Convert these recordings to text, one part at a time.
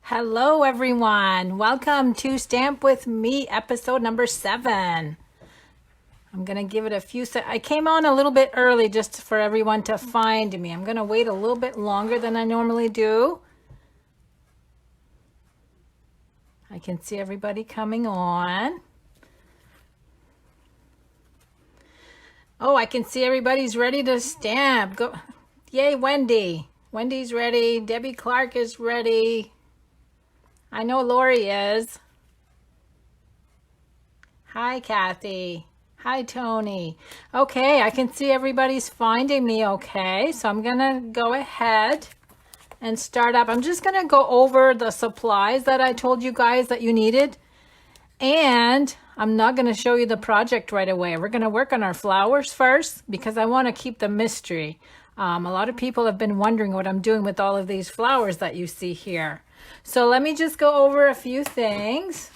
Hello everyone, welcome to Stamp With Me episode number 7. I'm gonna give it a few seconds. I came on a little bit early just for everyone to find me. I'm gonna wait a little bit longer than I normally do. I can see everybody coming on. Oh, I can see everybody's ready to stamp. Go! Yay, Wendy. Wendy's ready. Debbie Clark is ready. I know Lori is. Hi, Kathy. Hi, Tony. Okay, I can see everybody's finding me okay. So I'm going to go ahead and start up. I'm just going to go over the supplies that I told you guys that you needed. And I'm not going to show you the project right away. We're going to work on our flowers first because I want to keep the mystery. A lot of people have been wondering what I'm doing with all of these flowers that you see here. So let me just go over a few things.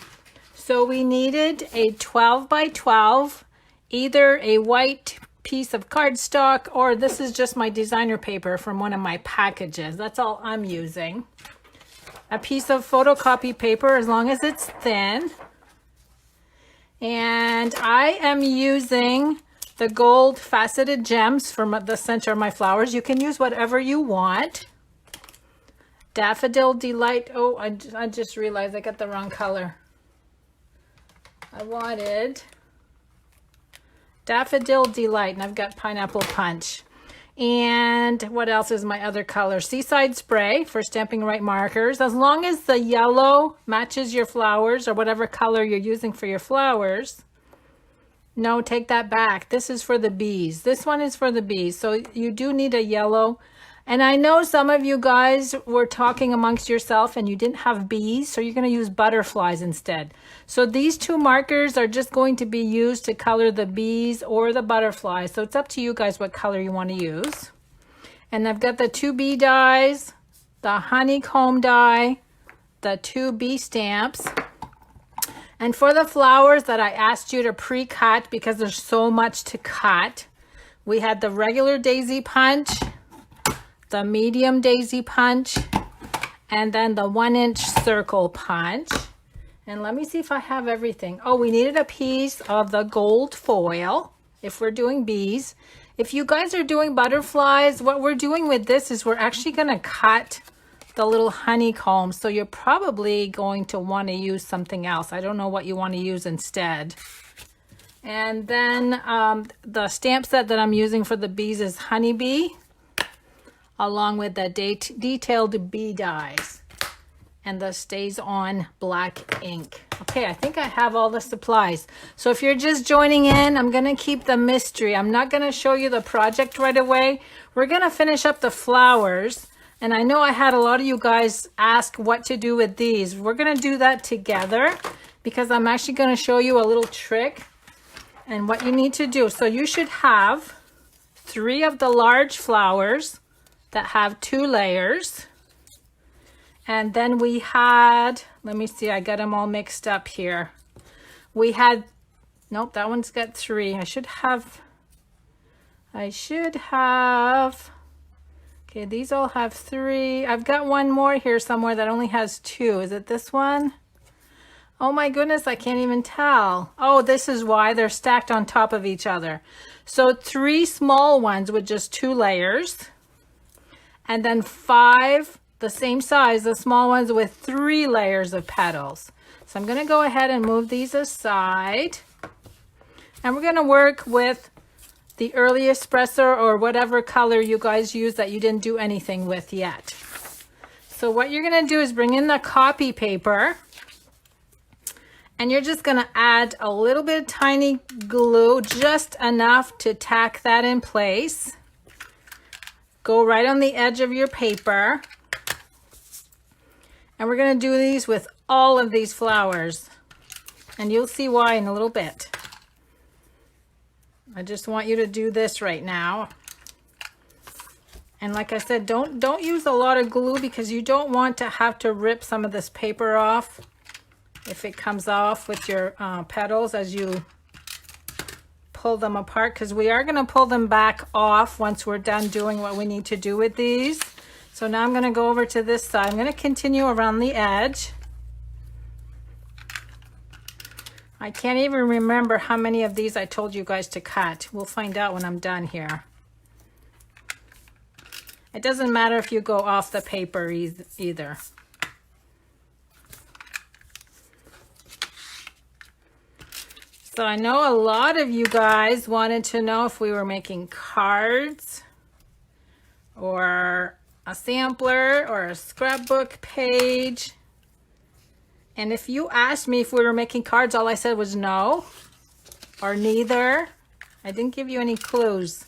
So we needed a 12 by 12, either a white piece of cardstock, or this is just my designer paper from one of my packages. That's all I'm using. A piece of photocopy paper, as long as it's thin. And I am using the gold faceted gems for the center of my flowers. You can use whatever you want. Daffodil Delight. Oh, I just realized I got the wrong color. I wanted Daffodil Delight, and I've got Pineapple Punch. And what else is my other color? Seaside Spray for stamping right markers. As long as the yellow matches your flowers or whatever color you're using for your flowers. No, take that back. This is for the bees. This one is for the bees. So you do need a yellow. And I know some of you guys were talking amongst yourself and you didn't have bees, so you're going to use butterflies instead. So these two markers are just going to be used to color the bees or the butterflies. So it's up to you guys what color you want to use. And I've got the 2 bee dies, the honeycomb die, the 2 bee stamps. And for the flowers that I asked you to pre-cut because there's so much to cut, we had the regular daisy punch, the medium daisy punch, and then the 1-inch circle punch. And let me see if I have everything. Oh, we needed a piece of the gold foil if we're doing bees. If you guys are doing butterflies, what we're doing with this is we're actually going to cut the little honeycomb. So you're probably going to want to use something else. I don't know what you want to use instead. And then the stamp set that I'm using for the bees is Honeybee, along with the detailed bee dies and the Stays On black ink. Okay, I think I have all the supplies. So if you're just joining in, I'm going to keep the mystery. I'm not going to show you the project right away. We're going to finish up the flowers. And I know I had a lot of you guys ask what to do with these. We're going to do that together because I'm actually going to show you a little trick and what you need to do. So you should have 3 of the large flowers that have 2 layers. And then we had, let me see, I got them all mixed up here. We had, nope, that one's got 3. I should have, okay, these all have 3. I've got one more here somewhere that only has 2. Is it this one? Oh my goodness, I can't even tell. Oh, this is why they're stacked on top of each other. So 3 small ones with just 2 layers. And then 5, the same size, the small ones with 3 layers of petals. So I'm going to go ahead and move these aside. And we're going to work with the early espresso or whatever color you guys use that you didn't do anything with yet. So what you're going to do is bring in the copy paper. And you're just going to add a little bit of tiny glue, just enough to tack that in place. Go right on the edge of your paper. And we're going to do these with all of these flowers. And you'll see why in a little bit. I just want you to do this right now. And like I said, don't use a lot of glue because you don't want to have to rip some of this paper off if it comes off with your petals as you pull them apart, because we are going to pull them back off once we're done doing what we need to do with these. So now I'm going to go over to this side. I'm going to continue around the edge. I can't even remember how many of these I told you guys to cut. We'll find out when I'm done here. It doesn't matter if you go off the paper either. So I know a lot of you guys wanted to know if we were making cards or a sampler or a scrapbook page. And if you asked me if we were making cards, all I said was no or neither. I didn't give you any clues.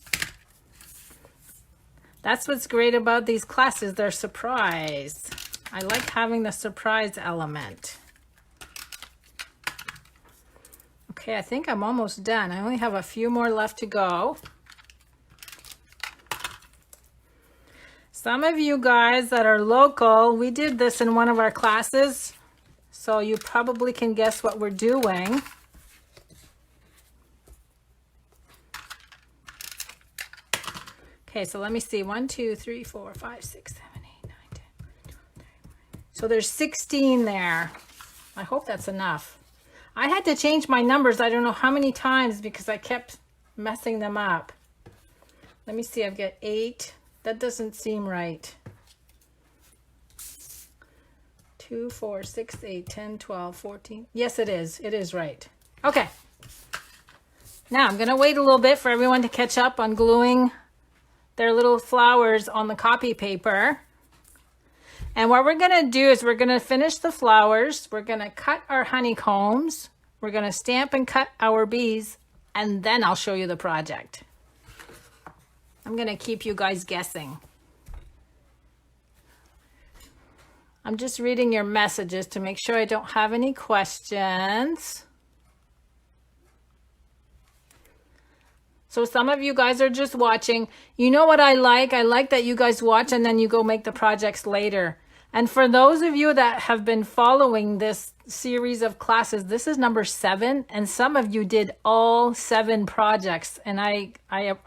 That's what's great about these classes. They're surprise. I like having the surprise element. Okay, I think I'm almost done. I only have a few more left to go. Some of you guys that are local, we did this in one of our classes, so you probably can guess what we're doing. Okay, so let me see. 1, 2, 3, 4, 5, 6, 7, 8, 9, 10, 11, 12, 13. So there's 16 there. I hope that's enough. I had to change my numbers I don't know how many times because I kept messing them up. Let me see. I've got 8. That doesn't seem right. 2, 4, 6, 8, 10, 12, 14. Yes, it is. It is right. Okay. Now I'm going to wait a little bit for everyone to catch up on gluing their little flowers on the copy paper. And what we're going to do is we're going to finish the flowers. We're going to cut our honeycombs. We're going to stamp and cut our bees. And then I'll show you the project. I'm going to keep you guys guessing. I'm just reading your messages to make sure I don't have any questions. So some of you guys are just watching. You know what I like? I like that you guys watch and then you go make the projects later. And for those of you that have been following this series of classes, this is number 7. And some of you did all 7 projects. And I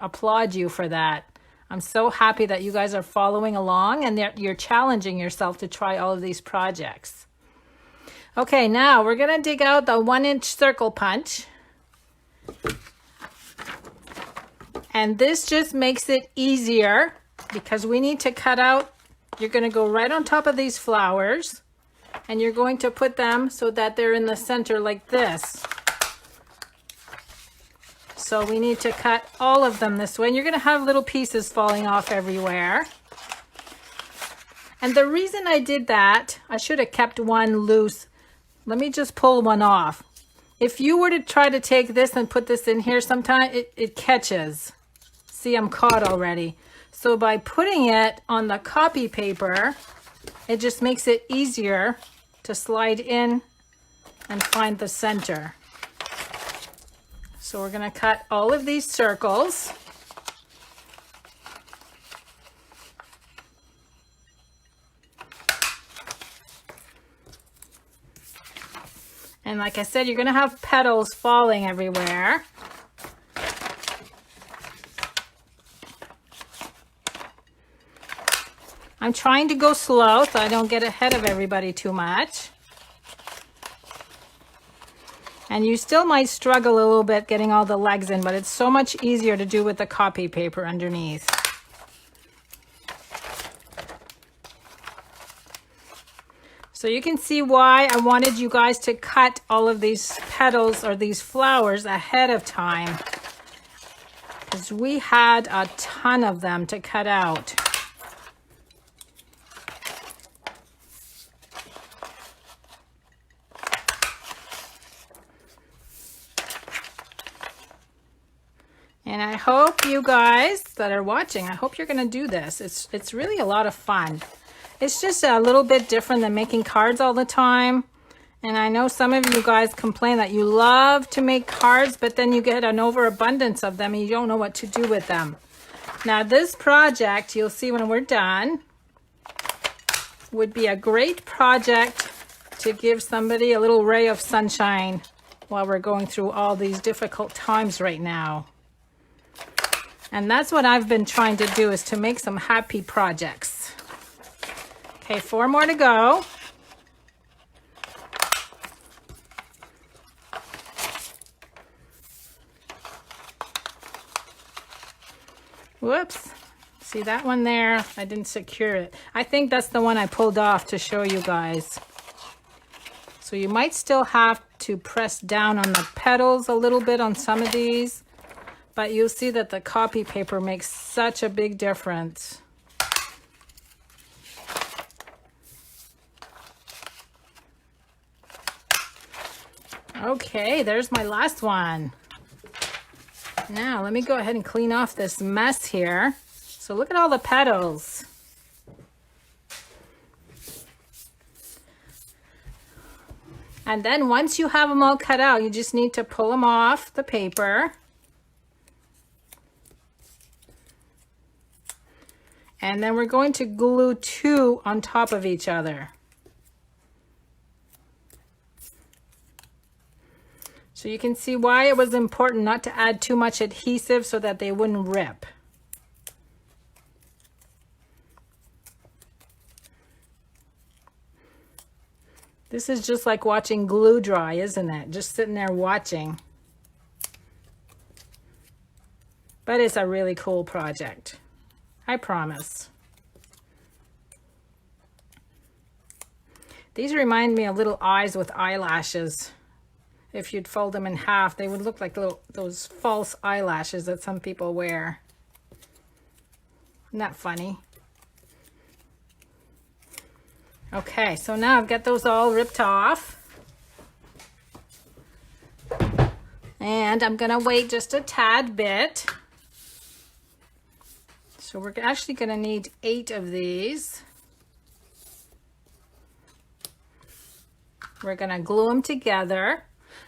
applaud you for that. I'm so happy that you guys are following along and that you're challenging yourself to try all of these projects. Okay, now we're going to dig out the 1-inch circle punch. And this just makes it easier because we need to cut out. You're going to go right on top of these flowers and you're going to put them so that they're in the center like this. So we need to cut all of them this way. And you're going to have little pieces falling off everywhere. And the reason I did that, I should have kept one loose. Let me just pull one off. If you were to try to take this and put this in here sometime, it catches. See, I'm caught already. So by putting it on the copy paper, it just makes it easier to slide in and find the center. So we're going to cut all of these circles. And like I said, you're going to have petals falling everywhere. I'm trying to go slow so I don't get ahead of everybody too much. And you still might struggle a little bit getting all the legs in, but it's so much easier to do with the copy paper underneath. So you can see why I wanted you guys to cut all of these petals or these flowers ahead of time, because we had a ton of them to cut out. And I hope you guys that are watching, I hope you're going to do this. It's really a lot of fun. It's just a little bit different than making cards all the time. And I know some of you guys complain that you love to make cards, but then you get an overabundance of them and you don't know what to do with them. Now this project, you'll see when we're done, would be a great project to give somebody a little ray of sunshine while we're going through all these difficult times right now. And that's what I've been trying to do, is to make some happy projects. Okay, 4 more to go. Whoops. See that one there? I didn't secure it. I think that's the one I pulled off to show you guys. So you might still have to press down on the petals a little bit on some of these, but you'll see that the copy paper makes such a big difference. Okay, there's my last one. Now let me go ahead and clean off this mess here. So look at all the petals. And then once you have them all cut out, you just need to pull them off the paper. And then we're going to glue 2 on top of each other. So you can see why it was important not to add too much adhesive so that they wouldn't rip. This is just like watching glue dry, isn't it? Just sitting there watching. But it's a really cool project, I promise. These remind me of little eyes with eyelashes. If you'd fold them in half, they would look like those false eyelashes that some people wear. Isn't that funny? Okay, so now I've got those all ripped off. And I'm gonna wait just a tad bit. So we're actually gonna need 8 of these. We're gonna glue them together.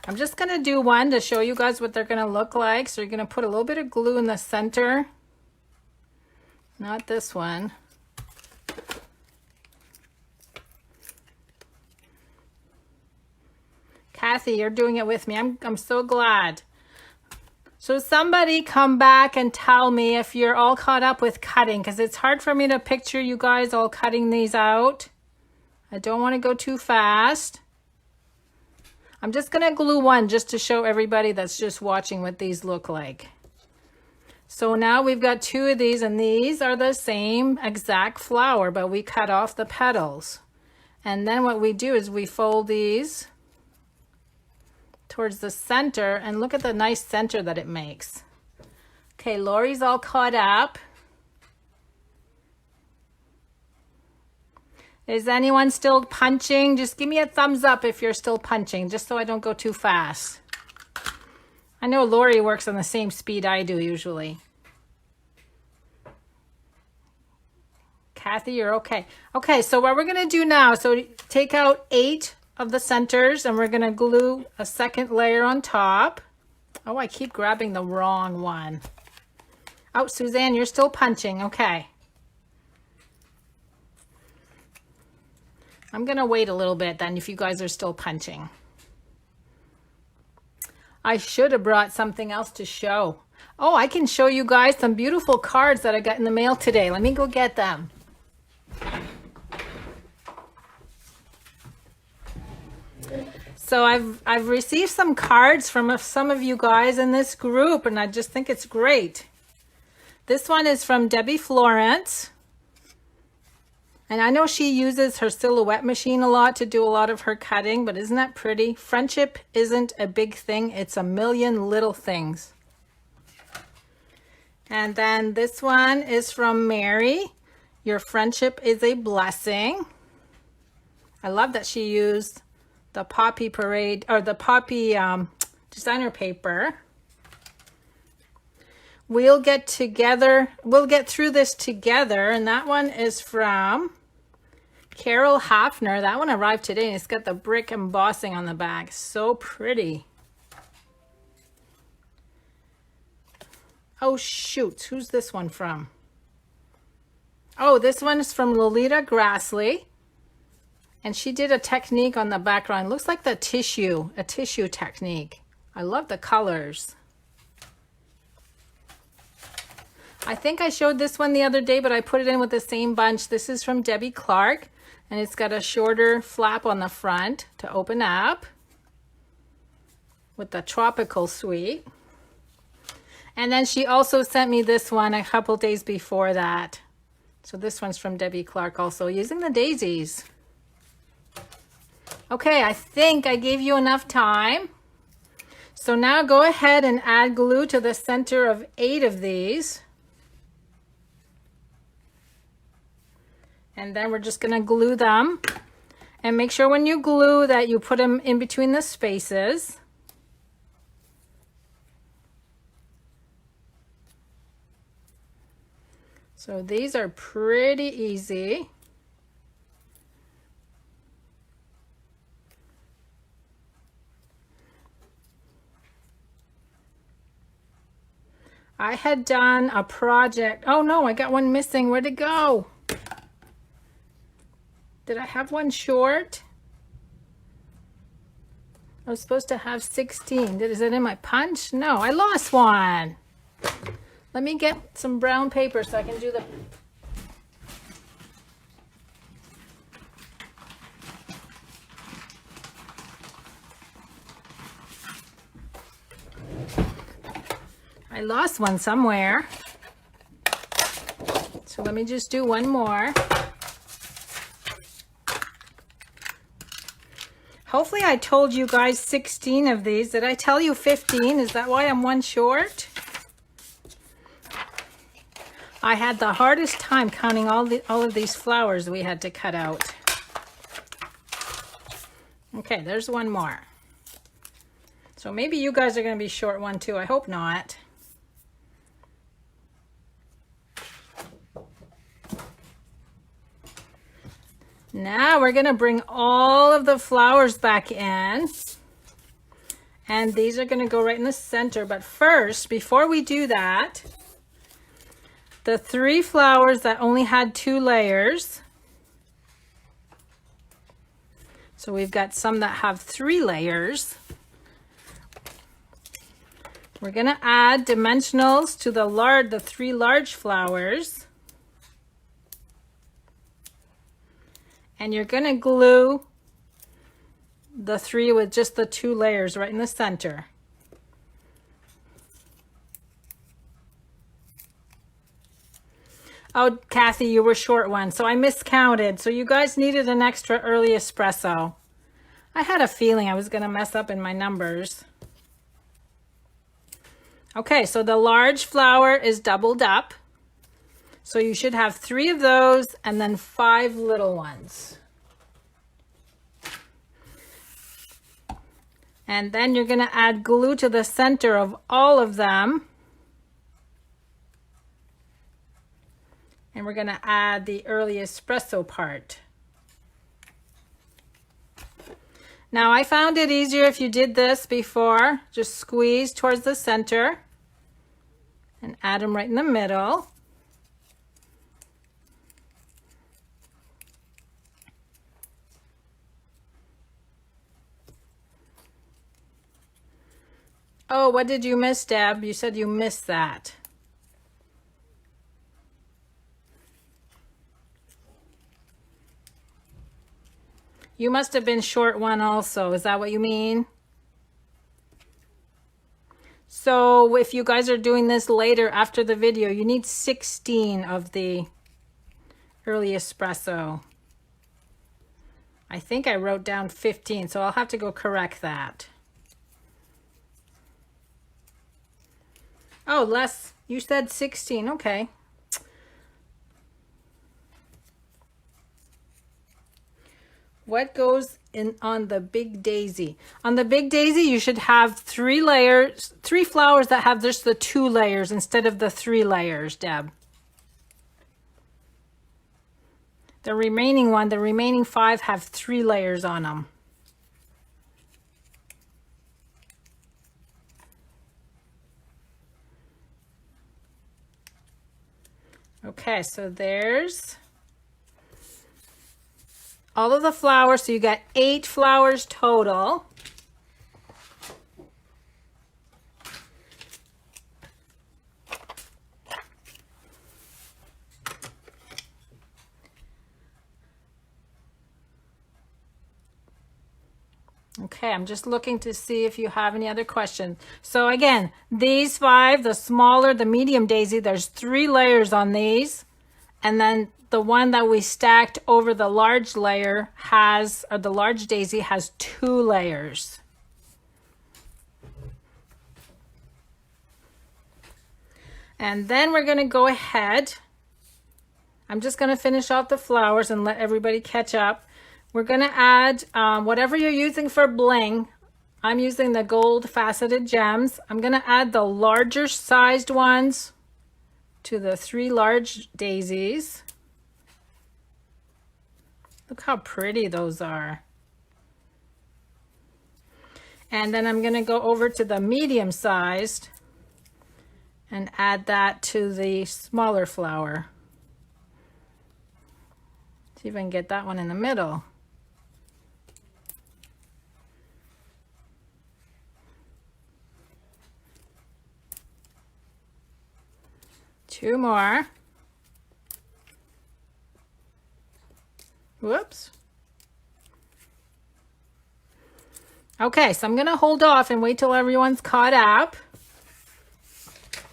I'm just gonna do one to show you guys what they're gonna look like. So you're gonna put a little bit of glue in the center. Not this one. Kathy, you're doing it with me. I'm so glad. So somebody come back and tell me if you're all caught up with cutting, because it's hard for me to picture you guys all cutting these out. I don't want to go too fast. I'm just going to glue one just to show everybody that's just watching what these look like. So now we've got 2 of these, and these are the same exact flower, but we cut off the petals. And then what we do is we fold these towards the center, and look at the nice center that it makes. Okay, Lori's all caught up. Is anyone still punching? Just give me a thumbs up if you're still punching, just so I don't go too fast. I know Lori works on the same speed I do usually. Kathy, you're okay. Okay, so what we're gonna do now, so take out 8 of the centers, and we're gonna glue a second layer on top. Oh, I keep grabbing the wrong one. Oh, Suzanne, you're still punching. Okay. I'm gonna wait a little bit then if you guys are still punching. I should have brought something else to show. Oh, I can show you guys some beautiful cards that I got in the mail today. Let me go get them. So I've received some cards from some of you guys in this group, and I just think it's great. This one is from Debbie Florence. And I know she uses her silhouette machine a lot to do a lot of her cutting, but isn't that pretty? Friendship isn't a big thing. It's a million little things. And then this one is from Mary. Your friendship is a blessing. I love that she used the Poppy Parade, or the Poppy designer paper. We'll get through this together, and that one is from Carol Hafner. That one arrived today, and it's got the brick embossing on the back. So pretty. Oh shoot, who's this one from? Oh, this one is from Lolita Grassley. And she did a technique on the background. Looks like a tissue technique. I love the colors. I think I showed this one the other day, but I put it in with the same bunch. This is from Debbie Clark, and it's got a shorter flap on the front to open up with the tropical suite. And then she also sent me this one a couple days before that. So this one's from Debbie Clark also, using the daisies. Okay, I think I gave you enough time. So now go ahead and add glue to the center of 8 of these. And then we're just going to glue them. And make sure when you glue that you put them in between the spaces. So these are pretty easy. I had done a project. Oh no, I got one missing. Where'd it go? Did I have one short? I was supposed to have 16. Is it in my punch? No, I lost one. Let me get some brown paper so I can do the... I lost one somewhere. So let me just do one more. Hopefully I told you guys 16 of these. Did I tell you 15? Is that why I'm one short? I had the hardest time counting all of these flowers we had to cut out. Okay, there's one more. So maybe you guys are going to be short one too. I hope not. Now we're going to bring all of the flowers back in. And these are going to go right in the center. But first, before we do that, the 3 flowers that only had 2 layers. So we've got some that have 3 layers. We're going to add dimensionals to the 3 large flowers. And you're going to glue the 3 with just the 2 layers right in the center. Oh, Kathy, you were short one, so I miscounted. So you guys needed an extra early espresso. I had a feeling I was going to mess up in my numbers. Okay, so the large flower is doubled up. So you should have 3 of those and then 5 little ones. And then you're going to add glue to the center of all of them. And we're going to add the early espresso part. Now I found it easier if you did this before. Just squeeze towards the center and add them right in the middle. Oh, what did you miss, Deb? You said you missed that. You must have been short one also. Is that what you mean? So if you guys are doing this later after the video, you need 16 of the early espresso. I think I wrote down 15, so I'll have to go correct that. Oh, less. You said 16. Okay. What goes in on the big daisy? On the big daisy, you should have 3 layers, 3 flowers that have just the 2 layers instead of the 3 layers, Deb. The remaining 5 have 3 layers on them. Okay, so there's all of the flowers. So you got 8 flowers total. Okay, I'm just looking to see if you have any other questions. So again, these 5, the smaller, the medium daisy, there's 3 layers on these. And then the one that we stacked over the large layer has, or the large daisy has 2 layers. And then we're going to go ahead. I'm just going to finish off the flowers and let everybody catch up. We're going to add whatever you're using for bling. I'm using the gold faceted gems. I'm going to add the larger sized ones to the 3 large daisies. Look how pretty those are. And then I'm going to go over to the medium sized and add that to the smaller flower. See if I can get that one in the middle. Two more. Whoops. Okay, so I'm going to hold off and wait till everyone's caught up.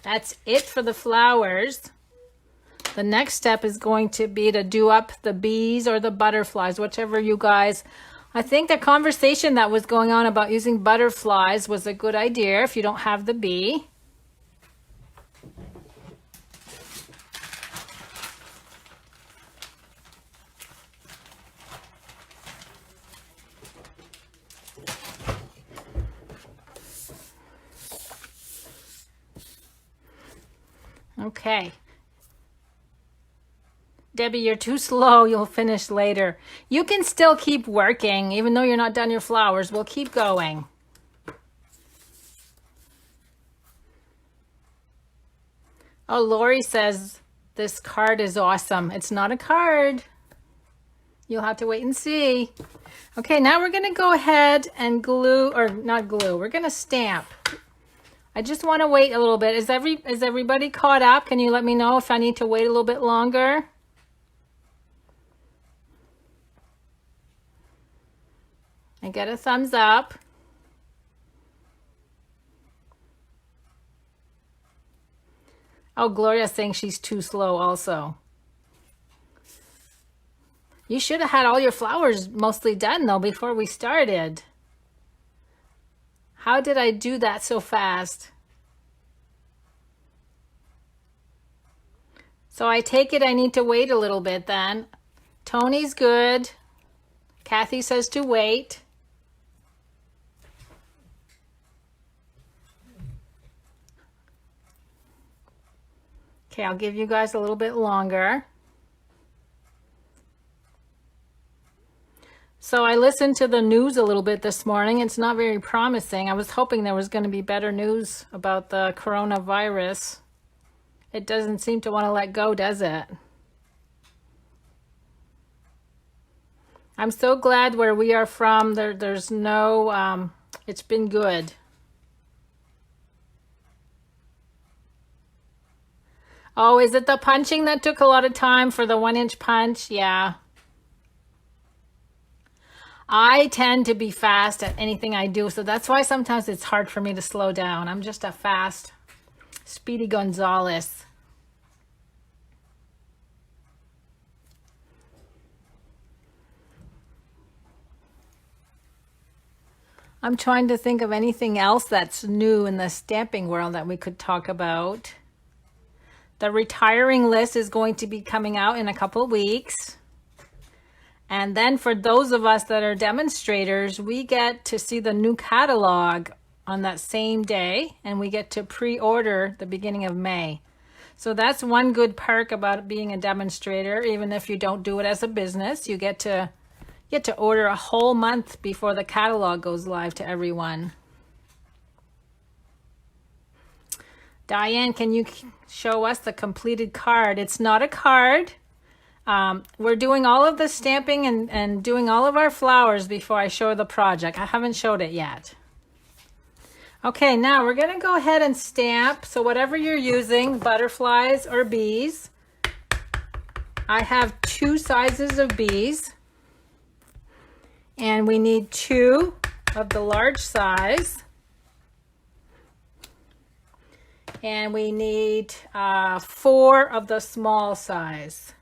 That's it for the flowers. The next step is going to be to do up the bees or the butterflies, whichever you guys. I think the conversation that was going on about using butterflies was a good idea if you don't have the bee. Okay. Debbie, you're too slow. You'll finish later. You can still keep working, even though you're not done your flowers. We'll keep going. Oh, Lori says this card is awesome. It's not a card. You'll have to wait and see. Okay, now we're going to go ahead and glue, or not glue, we're going to stamp. I just want to wait a little bit. Is everybody caught up? Can you let me know if I need to wait a little bit longer? And get a thumbs up. Oh, Gloria's saying she's too slow also. You should have had all your flowers mostly done though before we started. How did I do that so fast? So I take it I need to wait a little bit then. Tony's good. Kathy says to wait. Okay, I'll give you guys a little bit longer. So I listened to the news a little bit this morning. It's not very promising. I was hoping there was going to be better news about the coronavirus. It doesn't seem to want to let go, does it? I'm so glad where we are from, there's no, it's been good. Oh, is it the punching that took a lot of time for the 1-inch punch? Yeah. I tend to be fast at anything I do, so that's why sometimes it's hard for me to slow down. I'm just a fast, Speedy Gonzales. I'm trying to think of anything else that's new in the stamping world that we could talk about. The retiring list is going to be coming out in a couple of weeks. And then for those of us that are demonstrators, we get to see the new catalog on that same day, and we get to pre-order the beginning of May. So that's one good perk about being a demonstrator. Even if you don't do it as a business, you get to order a whole month before the catalog goes live to everyone. Diane, can you show us the completed card? It's not a card. We're doing all of the stamping and doing all of our flowers before I show the project. I haven't showed it yet. Okay, now we're going to go ahead and stamp. So whatever you're using, butterflies or bees. I have 2 sizes of bees. And we need 2 of the large size. And we need 4 of the small size.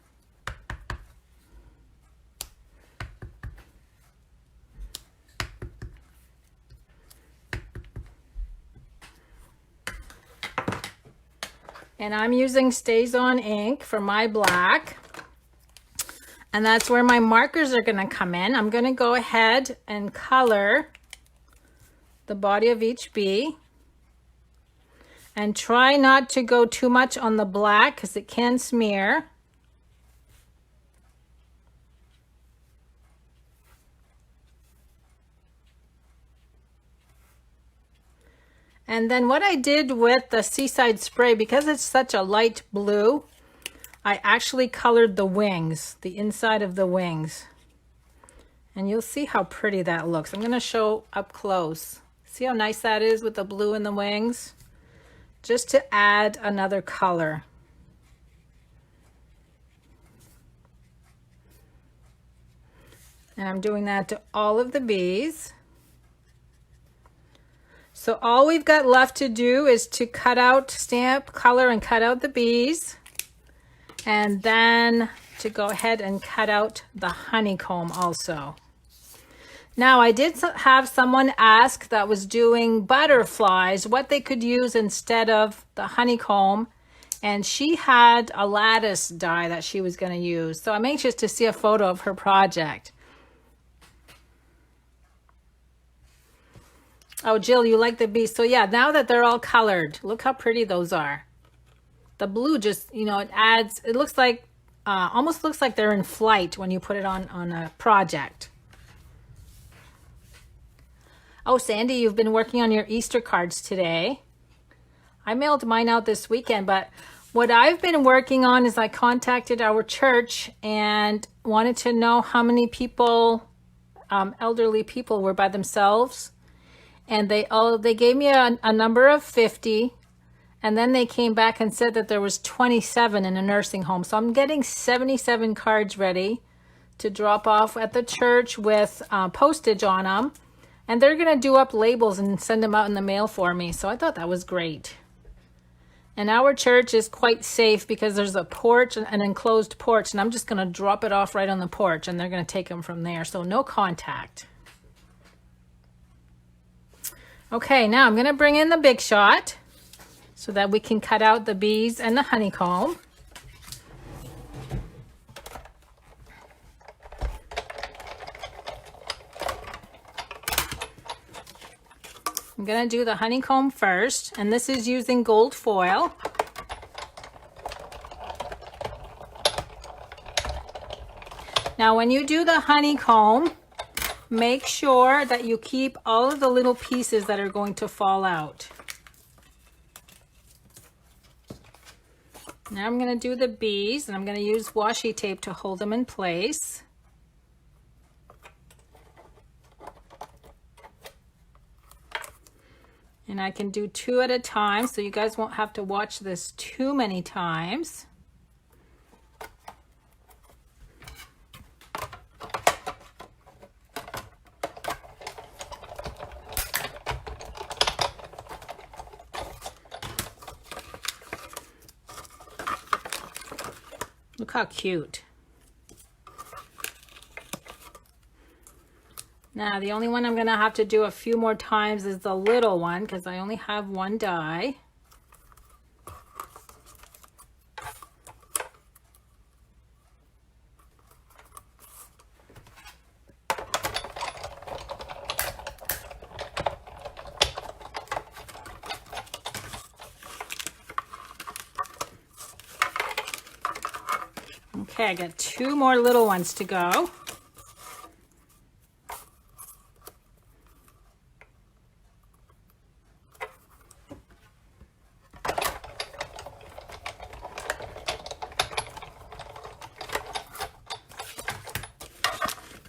And I'm using Stays On ink for my black. And that's where my markers are going to come in. I'm going to go ahead and color the body of each bee. And try not to go too much on the black because it can smear. And then what I did with the Seaside Spray, because it's such a light blue, I actually colored the wings, the inside of the wings. And you'll see how pretty that looks. I'm going to show up close. See how nice that is with the blue in the wings? Just to add another color. And I'm doing that to all of the bees. So all we've got left to do is to cut out, stamp, color, and cut out the bees. And then to go ahead and cut out the honeycomb also. Now, I did have someone ask that was doing butterflies what they could use instead of the honeycomb, and she had a lattice die that she was going to use. So I'm anxious to see a photo of her project. Oh, Jill, you like the bees. So yeah, now that they're all colored, look how pretty those are. The blue just, you know, it adds, it looks like, almost looks like they're in flight when you put it on a project. Oh, Sandy, you've been working on your Easter cards today. I mailed mine out this weekend, but what I've been working on is I contacted our church and wanted to know how many people, elderly people, were by themselves. And they gave me a number of 50, and then they came back and said that there was 27 in a nursing home. So I'm getting 77 cards ready to drop off at the church with postage on them. And they're going to do up labels and send them out in the mail for me. So I thought that was great. And our church is quite safe because there's a porch, an enclosed porch, and I'm just going to drop it off right on the porch, and they're going to take them from there. So no contact. Okay, now I'm going to bring in the Big Shot so that we can cut out the bees and the honeycomb. I'm going to do the honeycomb first, and this is using gold foil. Now when you do the honeycomb, make sure that you keep all of the little pieces that are going to fall out. Now I'm going to do the bees, and I'm going to use washi tape to hold them in place. And I can do 2 at a time, so you guys won't have to watch this too many times. Look how cute. Now, the only one I'm going to have to do a few more times is the little one because I only have 1 die. Okay, I got 2 more little ones to go.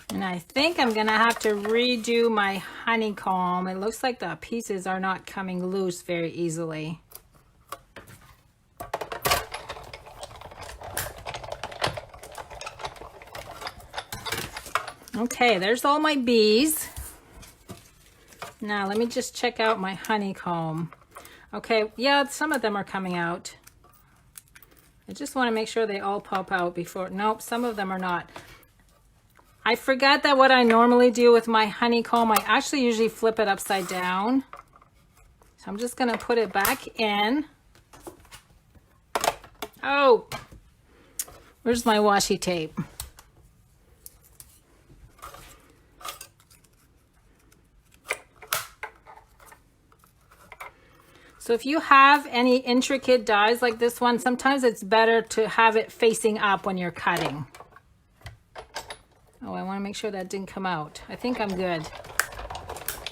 And I think I'm going to have to redo my honeycomb. It looks like the pieces are not coming loose very easily. Okay, there's all my bees. Now let me just check out my honeycomb. Okay, yeah, some of them are coming out. I just want to make sure they all pop out before. Nope, some of them are not. I forgot that what I normally do with my honeycomb, I actually usually flip it upside down. So I'm just going to put it back in. Oh, where's my washi tape? So if you have any intricate dies like this one, sometimes it's better to have it facing up when you're cutting. Oh, I want to make sure that didn't come out. I think I'm good.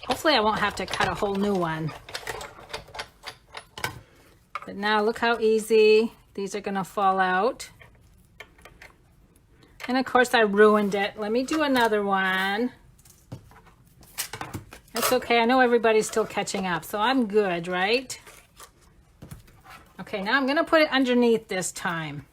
Hopefully I won't have to cut a whole new one. But now look how easy these are going to fall out. And of course I ruined it. Let me do another one. That's okay. I know everybody's still catching up, so I'm good, right? Okay, now I'm going to put it underneath this time.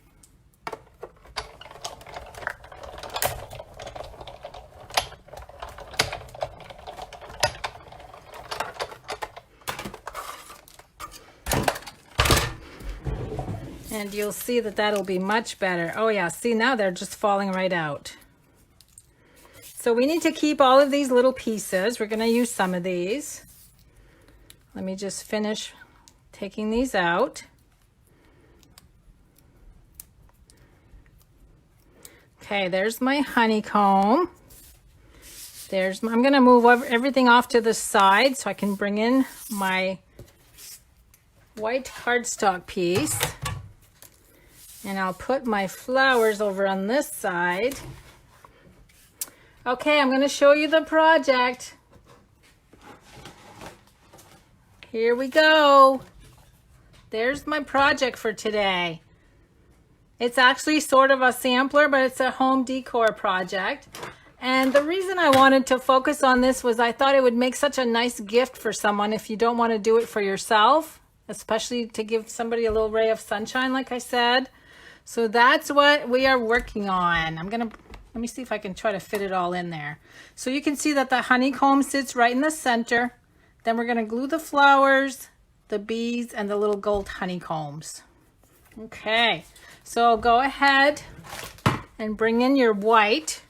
And you'll see that that'll be much better. Oh yeah, see now they're just falling right out. So we need to keep all of these little pieces. We're going to use some of these. Let me just finish taking these out. Okay, there's my honeycomb. I'm going to move everything off to the side so I can bring in my white cardstock piece. And I'll put my flowers over on this side. Okay, I'm going to show you the project. Here we go. There's my project for today. It's actually sort of a sampler, but it's a home decor project. And the reason I wanted to focus on this was I thought it would make such a nice gift for someone if you don't want to do it for yourself, especially to give somebody a little ray of sunshine, like I said. So that's what we are working on. Let me see if I can try to fit it all in there. So you can see that the honeycomb sits right in the center. Then we're going to glue the flowers, the bees, and the little gold honeycombs. Okay, so go ahead and bring in your white.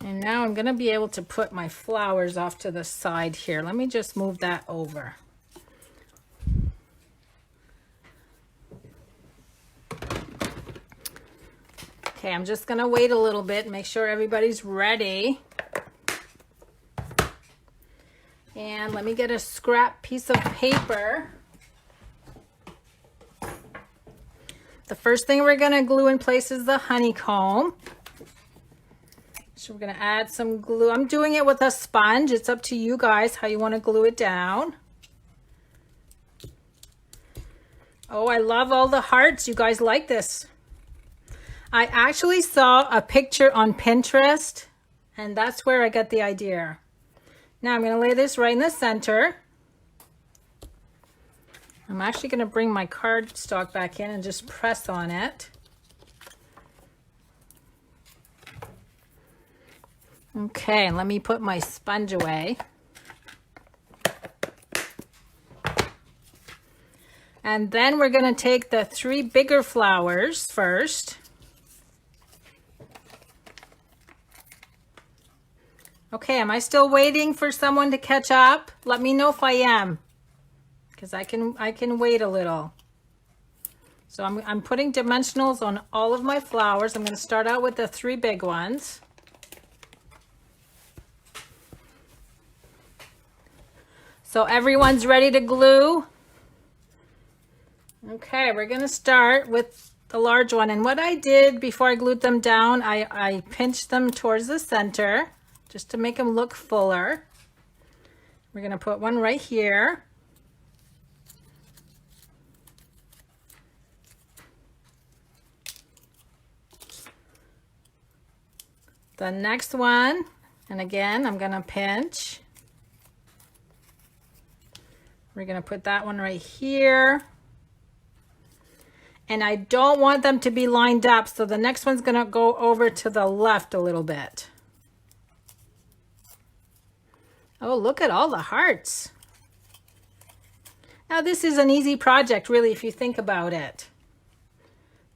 And now I'm going to be able to put my flowers off to the side here. Let me just move that over. Okay, I'm just going to wait a little bit, make sure everybody's ready. And let me get a scrap piece of paper. The first thing we're going to glue in place is the honeycomb. So we're going to add some glue. I'm doing it with a sponge. It's up to you guys how you want to glue it down. Oh, I love all the hearts. You guys like this. I actually saw a picture on Pinterest, and that's where I got the idea. Now I'm going to lay this right in the center. I'm actually going to bring my cardstock back in and just press on it. Okay, let me put my sponge away. And then we're going to take the 3 bigger flowers first. Okay, am I still waiting for someone to catch up? Let me know if I am, because I can wait a little. So I'm putting dimensionals on all of my flowers. I'm going to start out with the 3 big ones. So everyone's ready to glue? Okay, we're going to start with the large one. And what I did before I glued them down, I pinched them towards the center just to make them look fuller. We're going to put one right here. The next one, and again, I'm going to pinch. We're going to put that one right here. And I don't want them to be lined up, so the next one's gonna go over to the left a little bit. Oh, look at all the hearts. Now this is an easy project, really, if you think about it.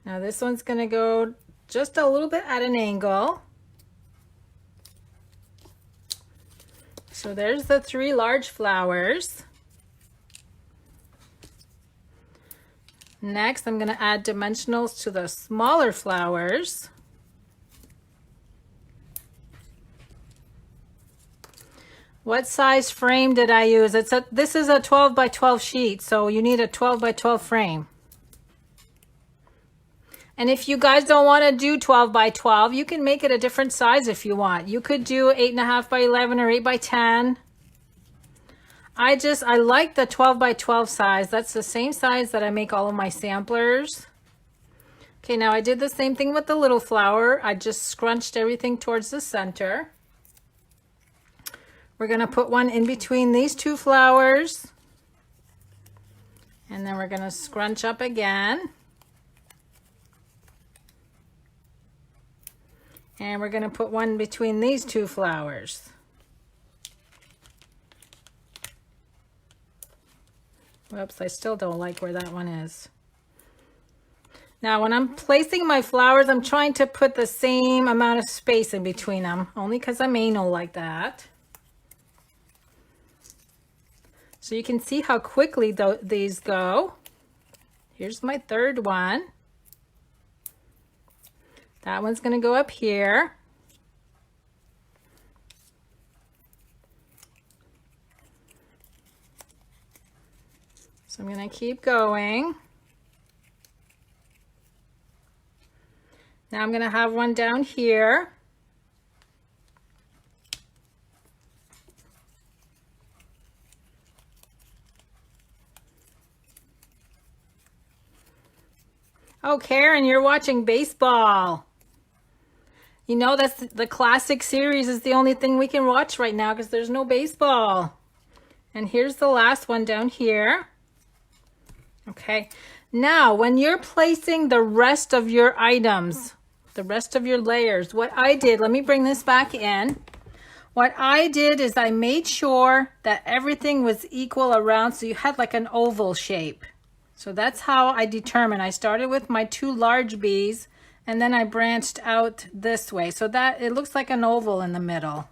Now this one's gonna go just a little bit at an angle. So there's the 3 large flowers. Next, I'm gonna add dimensionals to the smaller flowers. What size frame did I use? This is a 12 by 12 sheet, so you need a 12 by 12 frame. And if you guys don't want to do 12 by 12, you can make it a different size if you want. You could do 8.5 by 11 or 8 by 10. I like the 12 by 12 size. That's the same size that I make all of my samplers. Okay, now I did the same thing with the little flower. I just scrunched everything towards the center. We're gonna put one in between these 2 flowers. And then we're gonna scrunch up again. And we're gonna put one between these 2 flowers. Whoops, I still don't like where that one is. Now, when I'm placing my flowers, I'm trying to put the same amount of space in between them, only because I'm anal like that. So you can see how quickly these go. Here's my 3rd one. That one's going to go up here. So I'm going to keep going. Now I'm going to have one down here. Oh, Karen, you're watching baseball. You know, that's the classic series is the only thing we can watch right now because there's no baseball. And here's the last one down here. Okay, now when you're placing the rest of your items, the rest of your layers, what I did, let me bring this back in. What I did is I made sure that everything was equal around, so you had like an oval shape. So that's how I determined. I started with my 2 large bees and then I branched out this way so that it looks like an oval in the middle.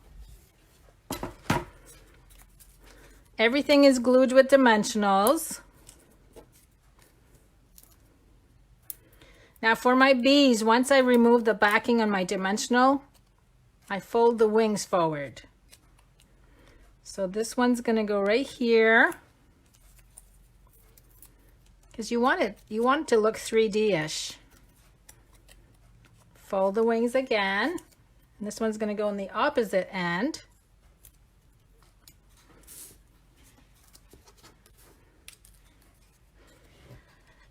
Everything is glued with dimensionals. Now for my bees, once I remove the backing on my dimensional, I fold the wings forward. So this one's gonna go right here. Because you want it to look 3D-ish. Fold the wings again. And this one's gonna go in the opposite end.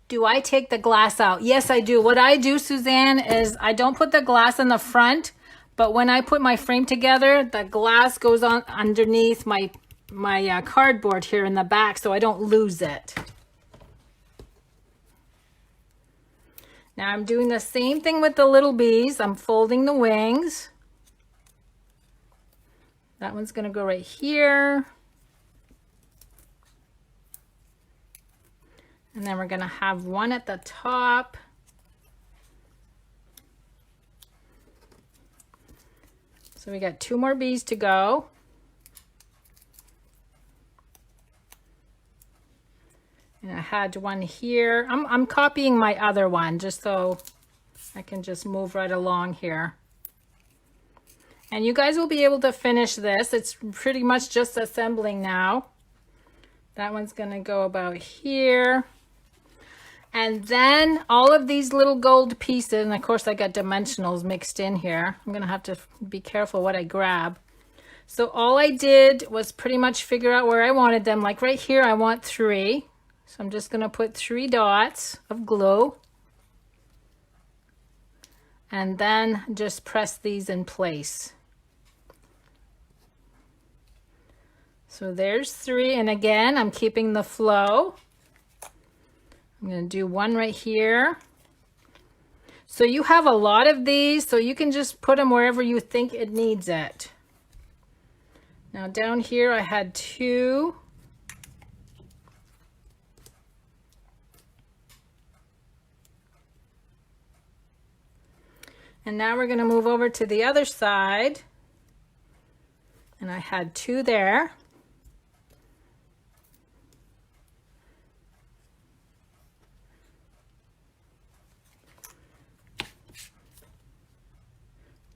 Do I take the glass out? Yes, I do. What I do, Suzanne, is I don't put the glass in the front, but when I put my frame together, the glass goes on underneath my cardboard here in the back so I don't lose it. Now I'm doing the same thing with the little bees. I'm folding the wings. That one's gonna go right here. And then we're gonna have one at the top. So we got 2 more bees to go. And I had one here. I'm copying my other one just so I can just move right along here. And you guys will be able to finish this. It's pretty much just assembling now. That one's gonna go about here. And then all of these little gold pieces, and of course I got dimensionals mixed in here. I'm gonna have to be careful what I grab. So all I did was pretty much figure out where I wanted them. Like right here, I want 3. So I'm just gonna put 3 dots of glue. And then just press these in place. So there's 3, and again, I'm keeping the flow. I'm going to do one right here. So you have a lot of these, so you can just put them wherever you think it needs it. Now down here I had 2. And now we're going to move over to the other side. And I had 2 there.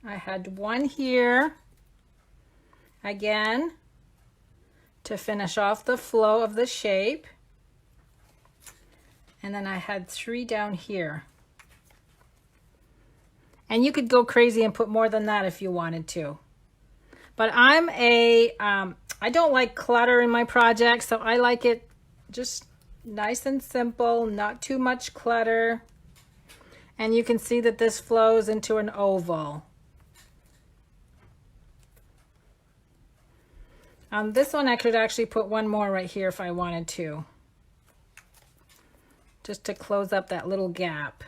I had 1 here, again, to finish off the flow of the shape. And then I had 3 down here. And you could go crazy and put more than that if you wanted to. But I don't like clutter in my project, so I like it just nice and simple, not too much clutter. And you can see that this flows into an oval. This one I could actually put 1 more right here if I wanted to, just to close up that little gap.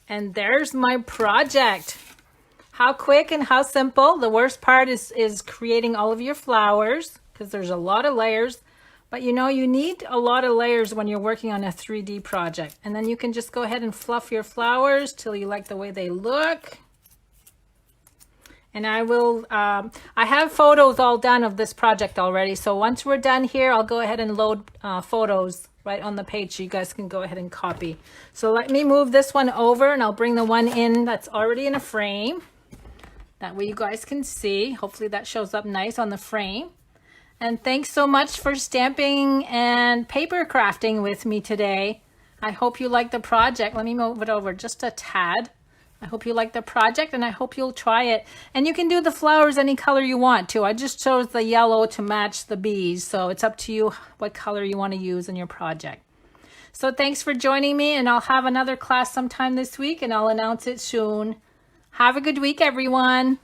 And there's my project. How quick and how simple. The worst part is creating all of your flowers, because there's a lot of layers. But you know, you need a lot of layers when you're working on a 3D project. And then you can just go ahead and fluff your flowers till you like the way they look. And I have photos all done of this project already. So once we're done here, I'll go ahead and load photos right on the page so you guys can go ahead and copy. So let me move this one over and I'll bring the one in that's already in a frame. That way you guys can see. Hopefully that shows up nice on the frame. And thanks so much for stamping and paper crafting with me today. I hope you like the project. Let me move it over just a tad. I hope you like the project and I hope you'll try it. And you can do the flowers any color you want to. I just chose the yellow to match the bees. So it's up to you what color you want to use in your project. So thanks for joining me, and I'll have another class sometime this week and I'll announce it soon. Have a good week, everyone.